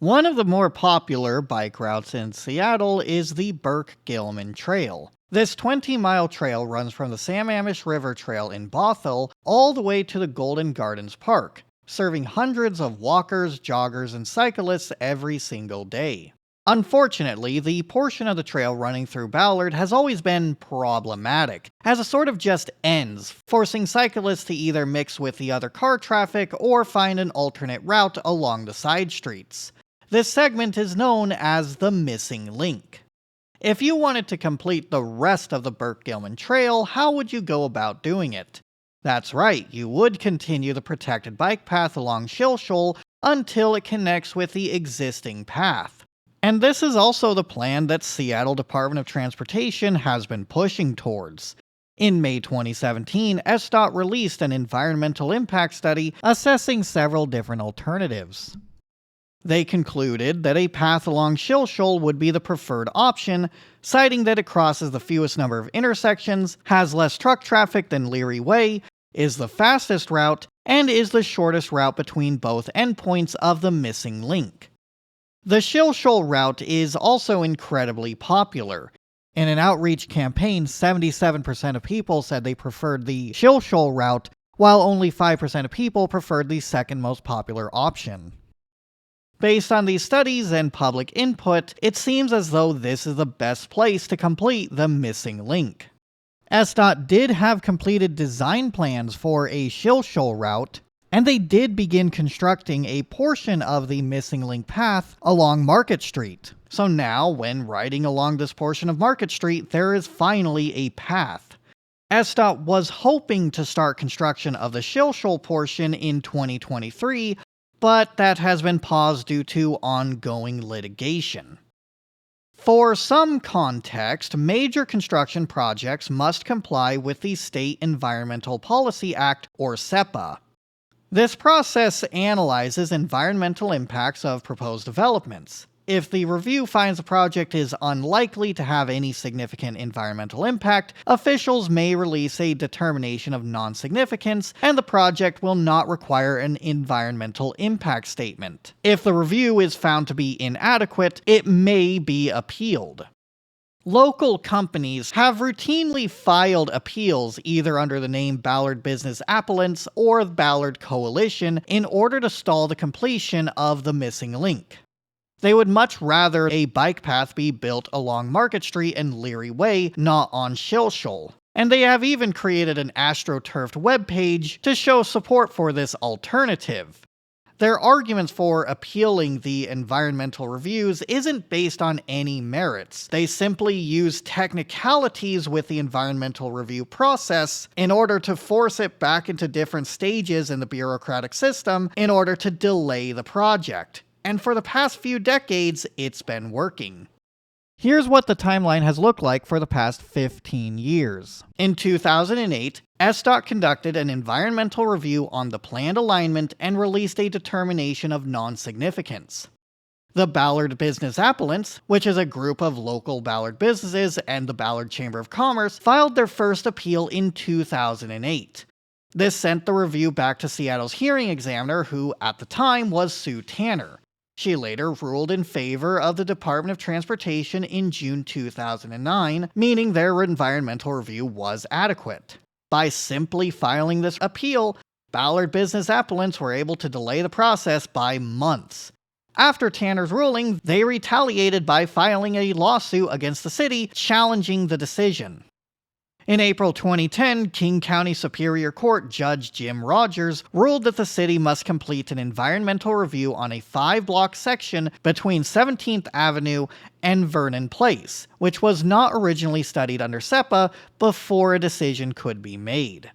One of the more popular bike routes in Seattle is the Burke-Gilman Trail. This 20-mile trail runs from the Sammamish River Trail in Bothell all the way to the Golden Gardens Park, serving hundreds of walkers, joggers, and cyclists every single day. Unfortunately, the portion of the trail running through Ballard has always been problematic, as it sort of just ends, forcing cyclists to either mix with the other car traffic or find an alternate route along the side streets. This segment is known as the missing link. If you wanted to complete the rest of the Burke-Gilman Trail, how would you go about doing it? That's right, you would continue the protected bike path along Shill Shoal until it connects with the existing path. And this is also the plan that Seattle Department of Transportation has been pushing towards. In May 2017, SDOT released an environmental impact study assessing several different alternatives. They concluded that a path along Shill Shoal would be the preferred option, citing that it crosses the fewest number of intersections, has less truck traffic than Leary Way, is the fastest route, and is the shortest route between both endpoints of the missing link. The Shill Shoal route is also incredibly popular. In an outreach campaign, 77% of people said they preferred the Shill Shoal route, while only 5% of people preferred the second most popular option. Based on these studies and public input, it seems as though this is the best place to complete the missing link. SDOT did have completed design plans for a Shill Shoal route, and they did begin constructing a portion of the missing link path along Market Street. So now, when riding along this portion of Market Street, there is finally a path. SDOT was hoping to start construction of the Shill Shoal portion in 2023, but that has been paused due to ongoing litigation. For some context, major construction projects must comply with the State Environmental Policy Act, or SEPA. This process analyzes environmental impacts of proposed developments. If the review finds a project is unlikely to have any significant environmental impact, officials may release a determination of non-significance, and the project will not require an environmental impact statement. If the review is found to be inadequate, it may be appealed. Local companies have routinely filed appeals either under the name Ballard Business Appellants or Ballard Coalition in order to stall the completion of the missing link. They would much rather a bike path be built along Market Street and Leary Way, not on Shill Shoal. And they have even created an AstroTurfed webpage to show support for this alternative. Their arguments for appealing the environmental reviews isn't based on any merits. They simply use technicalities with the environmental review process in order to force it back into different stages in the bureaucratic system in order to delay the project. And for the past few decades, it's been working. Here's what the timeline has looked like for the past 15 years. In 2008, SDOT conducted an environmental review on the planned alignment and released a determination of non-significance. The Ballard Business Appellants, which is a group of local Ballard businesses, and the Ballard Chamber of Commerce filed their first appeal in 2008. This sent the review back to Seattle's hearing examiner, who at the time was Sue Tanner. She later ruled in favor of the Department of Transportation in June 2009, meaning their environmental review was adequate. By simply filing this appeal, Ballard Business Appellants were able to delay the process by months. After Tanner's ruling, they retaliated by filing a lawsuit against the city challenging the decision. In April 2010, King County Superior Court Judge Jim Rogers ruled that the city must complete an environmental review on a 5-block section between 17th Avenue and Vernon Place, which was not originally studied under SEPA before a decision could be made.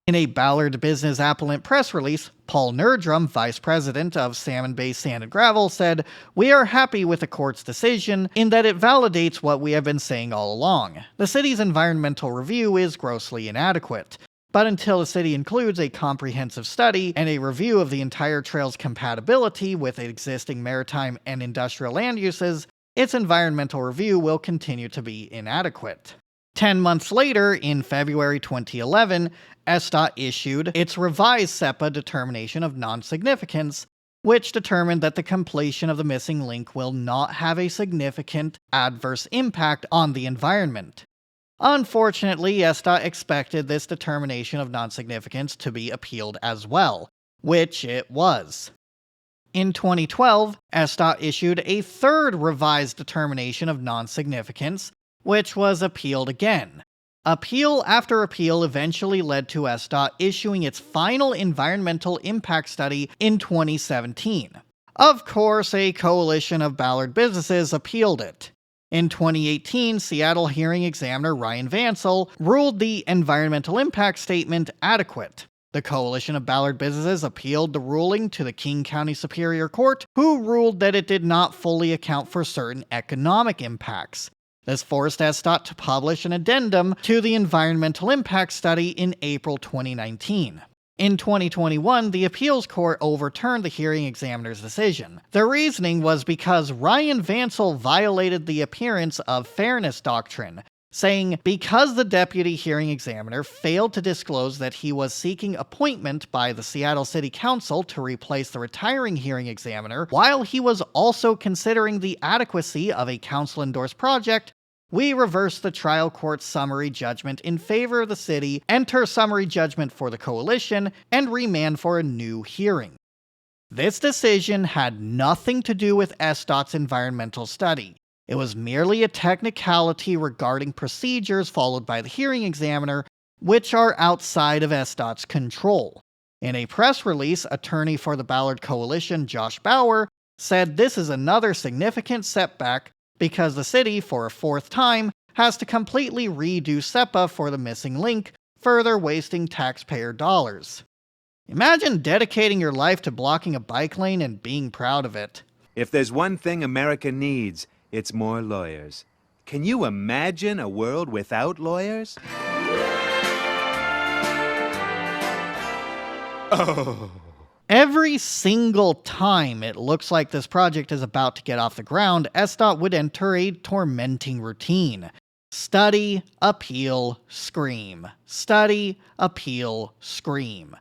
In a Ballard Business Appellant press release, Paul Nerdrum, vice president of Salmon Bay Sand and Gravel, said, "We are happy with the court's decision in that it validates what we have been saying all along. The city's environmental review is grossly inadequate. But until the city includes a comprehensive study and a review of the entire trail's compatibility with existing maritime and industrial land uses, its environmental review will continue to be inadequate." 10 months later, in February 2011, SDOT issued its revised SEPA determination of non-significance, which determined that the completion of the missing link will not have a significant adverse impact on the environment. Unfortunately, SDOT expected this determination of non-significance to be appealed as well, which it was. In 2012, SDOT issued a third revised determination of non-significance, which was appealed again. Appeal after appeal eventually led to SDOT issuing its final environmental impact study in 2017. Of course, a coalition of Ballard businesses appealed it. In 2018, Seattle hearing examiner Ryan Vansell ruled the environmental impact statement adequate. The coalition of Ballard businesses appealed the ruling to the King County Superior Court, who ruled that it did not fully account for certain economic impacts. This forced SDOT to publish an addendum to the environmental impact study in April 2019. In 2021, the appeals court overturned the hearing examiner's decision. The reasoning was because Ryan Vansell violated the appearance of fairness doctrine, saying because the deputy hearing examiner failed to disclose that he was seeking appointment by the Seattle City Council to replace the retiring hearing examiner, while he was also considering the adequacy of a council-endorsed project, we reverse the trial court's summary judgment in favor of the city, enter summary judgment for the coalition, and remand for a new hearing. This decision had nothing to do with SDOT's environmental study. It was merely a technicality regarding procedures followed by the hearing examiner, which are outside of SDOT's control. In a press release, attorney for the Ballard Coalition, Josh Bauer, said this is another significant setback because the city, for a fourth time, has to completely redo SEPA for the missing link, further wasting taxpayer dollars. Imagine dedicating your life to blocking a bike lane and being proud of it. If there's one thing America needs, it's more lawyers. Can you imagine a world without lawyers? Oh. Every single time it looks like this project is about to get off the ground, SDOT would enter a tormenting routine. Study, appeal, scream. Study, appeal, scream.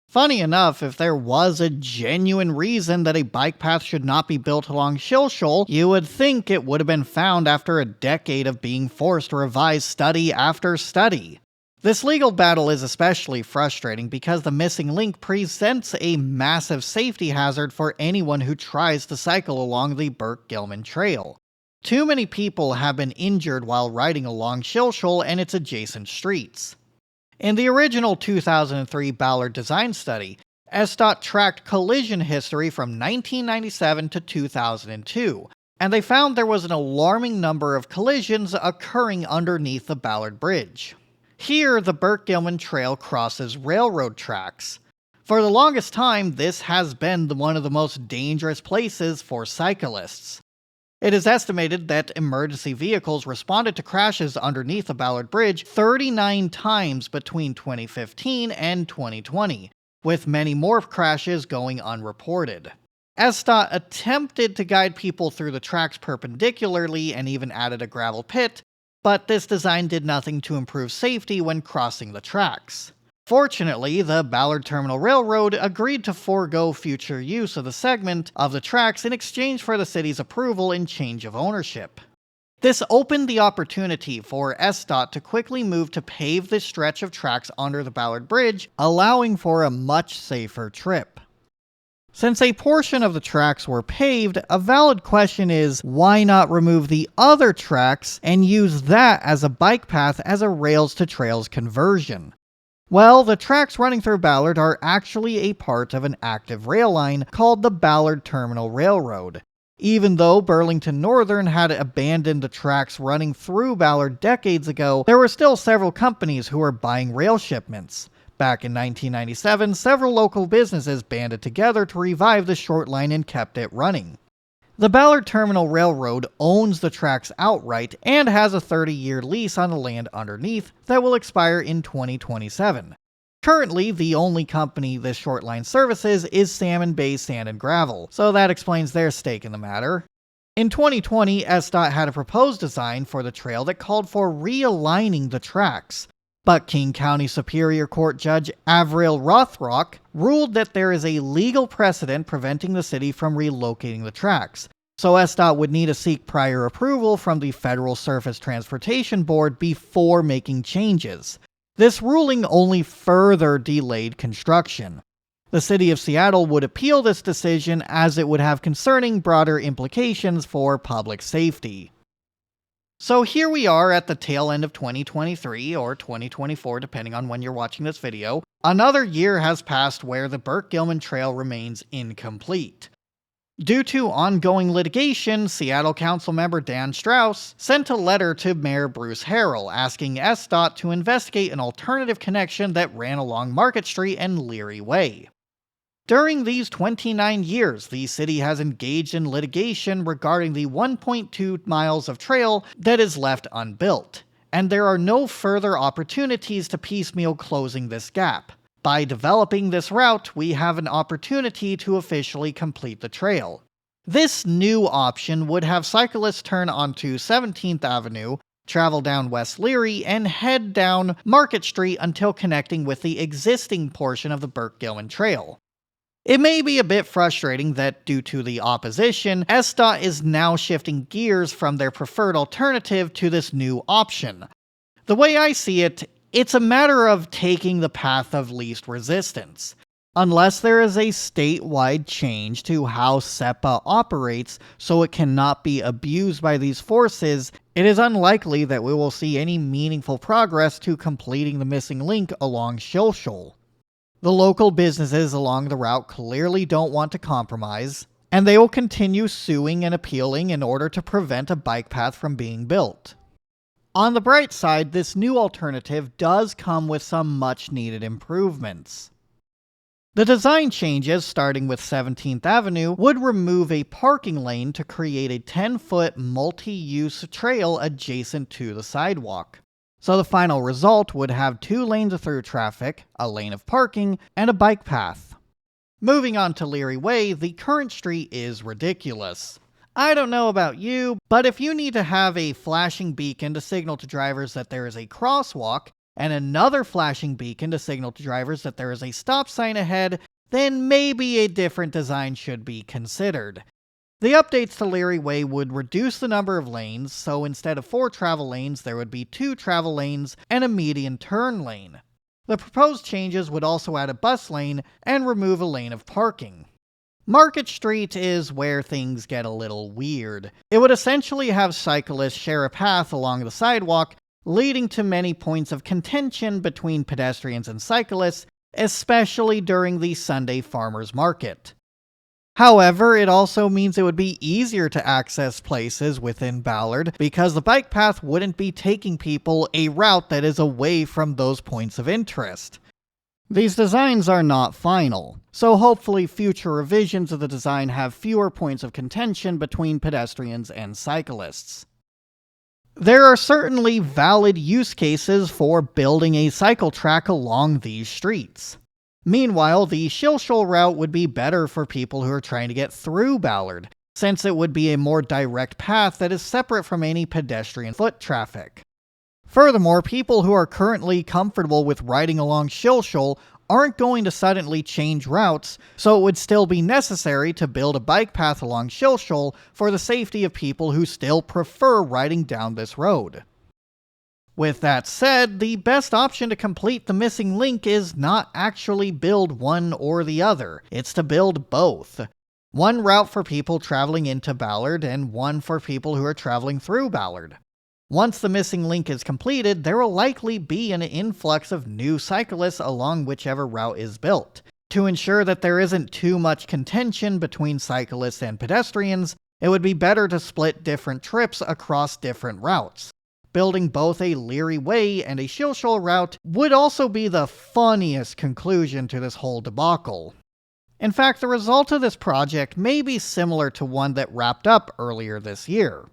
Funny enough, if there was a genuine reason that a bike path should not be built along Shill Shoal, you would think it would have been found after a decade of being forced to revise study after study. This legal battle is especially frustrating because the missing link presents a massive safety hazard for anyone who tries to cycle along the Burke-Gilman Trail. Too many people have been injured while riding along Shill Shoal and its adjacent streets. In the original 2003 Ballard design study, SDOT tracked collision history from 1997 to 2002, and they found there was an alarming number of collisions occurring underneath the Ballard Bridge. Here, the Burke-Gilman Trail crosses railroad tracks. For the longest time, this has been one of the most dangerous places for cyclists. It is estimated that emergency vehicles responded to crashes underneath the Ballard Bridge 39 times between 2015 and 2020, with many more crashes going unreported. SDOT attempted to guide people through the tracks perpendicularly and even added a gravel pit, but this design did nothing to improve safety when crossing the tracks. Fortunately, the Ballard Terminal Railroad agreed to forego future use of the segment of the tracks in exchange for the city's approval and change of ownership. This opened the opportunity for SDOT to quickly move to pave this stretch of tracks under the Ballard Bridge, allowing for a much safer trip. Since a portion of the tracks were paved, a valid question is, why not remove the other tracks and use that as a bike path as a rails-to-trails conversion? Well, the tracks running through Ballard are actually a part of an active rail line called the Ballard Terminal Railroad. Even though Burlington Northern had abandoned the tracks running through Ballard decades ago, there were still several companies who were buying rail shipments. Back in 1997, several local businesses banded together to revive the short line and kept it running. The Ballard Terminal Railroad owns the tracks outright and has a 30-year lease on the land underneath that will expire in 2027. Currently, the only company this short line services is Salmon Bay Sand and Gravel, so that explains their stake in the matter. In 2020, SDOT had a proposed design for the trail that called for realigning the tracks. But King County Superior Court Judge Avril Rothrock ruled that there is a legal precedent preventing the city from relocating the tracks, so SDOT would need to seek prior approval from the Federal Surface Transportation Board before making changes. This ruling only further delayed construction. The city of Seattle would appeal this decision as it would have concerning broader implications for public safety. So here we are at the tail end of 2023, or 2024 depending on when you're watching this video. Another year has passed where the Burke-Gilman Trail remains incomplete. Due to ongoing litigation, Seattle Councilmember Dan Strauss sent a letter to Mayor Bruce Harrell asking SDOT to investigate an alternative connection that ran along Market Street and Leary Way. During these 29 years, the city has engaged in litigation regarding the 1.2 miles of trail that is left unbuilt, and there are no further opportunities to piecemeal closing this gap. By developing this route, we have an opportunity to officially complete the trail. This new option would have cyclists turn onto 17th Avenue, travel down West Leary, and head down Market Street until connecting with the existing portion of the Burke-Gilman Trail. It may be a bit frustrating that due to the opposition, SDOT is now shifting gears from their preferred alternative to this new option. The way I see it, it's a matter of taking the path of least resistance. Unless there is a statewide change to how SEPA operates so it cannot be abused by these forces, it is unlikely that we will see any meaningful progress to completing the missing link along Shilshole. The local businesses along the route clearly don't want to compromise, and they will continue suing and appealing in order to prevent a bike path from being built. On the bright side, this new alternative does come with some much-needed improvements. The design changes, starting with 17th Avenue, would remove a parking lane to create a 10-foot multi-use trail adjacent to the sidewalk. So the final result would have 2 lanes of through traffic, a lane of parking, and a bike path. Moving on to Leary Way, the current street is ridiculous. I don't know about you, but if you need to have a flashing beacon to signal to drivers that there is a crosswalk, and another flashing beacon to signal to drivers that there is a stop sign ahead, then maybe a different design should be considered. The updates to Leary Way would reduce the number of lanes, so instead of 4 travel lanes, there would be 2 travel lanes and a median turn lane. The proposed changes would also add a bus lane and remove a lane of parking. Market Street is where things get a little weird. It would essentially have cyclists share a path along the sidewalk, leading to many points of contention between pedestrians and cyclists, especially during the Sunday farmers market. However, it also means it would be easier to access places within Ballard because the bike path wouldn't be taking people a route that is away from those points of interest. These designs are not final, so hopefully future revisions of the design have fewer points of contention between pedestrians and cyclists. There are certainly valid use cases for building a cycle track along these streets. Meanwhile, the Shilshole route would be better for people who are trying to get through Ballard, since it would be a more direct path that is separate from any pedestrian foot traffic. Furthermore, people who are currently comfortable with riding along Shilshole aren't going to suddenly change routes, so it would still be necessary to build a bike path along Shilshole for the safety of people who still prefer riding down this road. With that said, the best option to complete the missing link is not actually build one or the other, it's to build both. One route for people traveling into Ballard and one for people who are traveling through Ballard. Once the missing link is completed, there will likely be an influx of new cyclists along whichever route is built. To ensure that there isn't too much contention between cyclists and pedestrians, it would be better to split different trips across different routes. Building both a Leary Way and a Shilshole route would also be the funniest conclusion to this whole debacle. In fact, the result of this project may be similar to one that wrapped up earlier this year.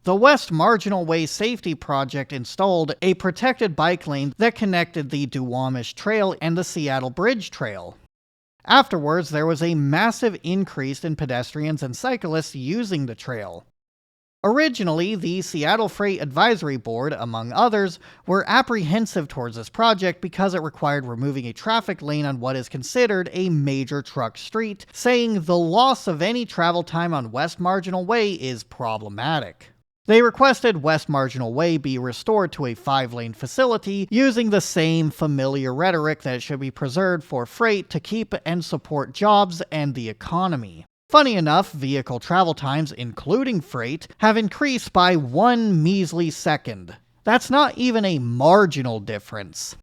The West Marginal Way Safety Project installed a protected bike lane that connected the Duwamish Trail and the Seattle Bridge Trail. Afterwards, there was a massive increase in pedestrians and cyclists using the trail. Originally, the Seattle Freight Advisory Board, among others, were apprehensive towards this project because it required removing a traffic lane on what is considered a major truck street, saying the loss of any travel time on West Marginal Way is problematic. They requested West Marginal Way be restored to a 5-lane facility, using the same familiar rhetoric that it should be preserved for freight to keep and support jobs and the economy. Funny enough, vehicle travel times, including freight, have increased by 1 measly second. That's not even a marginal difference.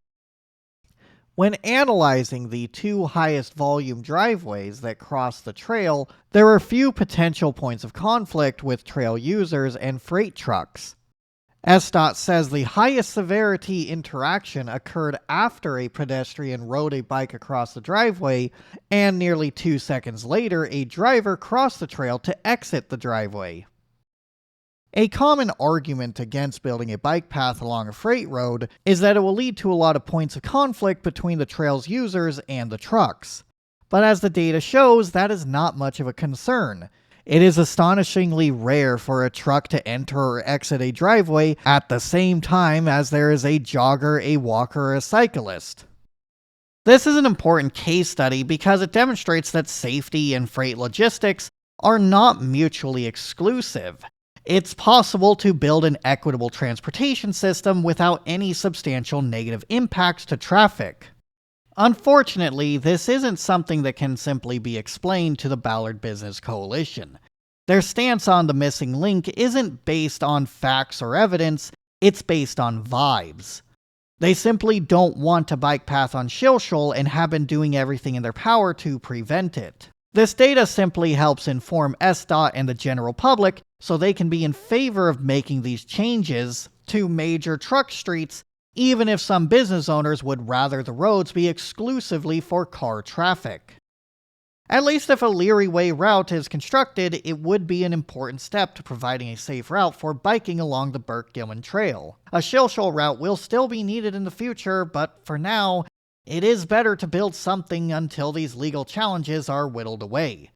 When analyzing the 2 highest volume driveways that cross the trail, there are few potential points of conflict with trail users and freight trucks. SDOT says the highest severity interaction occurred after a pedestrian rode a bike across the driveway, and nearly 2 seconds later, a driver crossed the trail to exit the driveway. A common argument against building a bike path along a freight road is that it will lead to a lot of points of conflict between the trail's users and the trucks. But as the data shows, that is not much of a concern. It is astonishingly rare for a truck to enter or exit a driveway at the same time as there is a jogger, a walker, or a cyclist. This is an important case study because it demonstrates that safety and freight logistics are not mutually exclusive. It's possible to build an equitable transportation system without any substantial negative impacts to traffic. Unfortunately, this isn't something that can simply be explained to the Ballard Business Coalition. Their stance on the missing link isn't based on facts or evidence, it's based on vibes. They simply don't want a bike path on Shilshole and have been doing everything in their power to prevent it. This data simply helps inform SDOT and the general public so they can be in favor of making these changes to major truck streets, even if some business owners would rather the roads be exclusively for car traffic. At least if a Leary Way route is constructed, it would be an important step to providing a safe route for biking along the Burke-Gilman Trail. A Shilshole route will still be needed in the future, but for now, it is better to build something until these legal challenges are whittled away.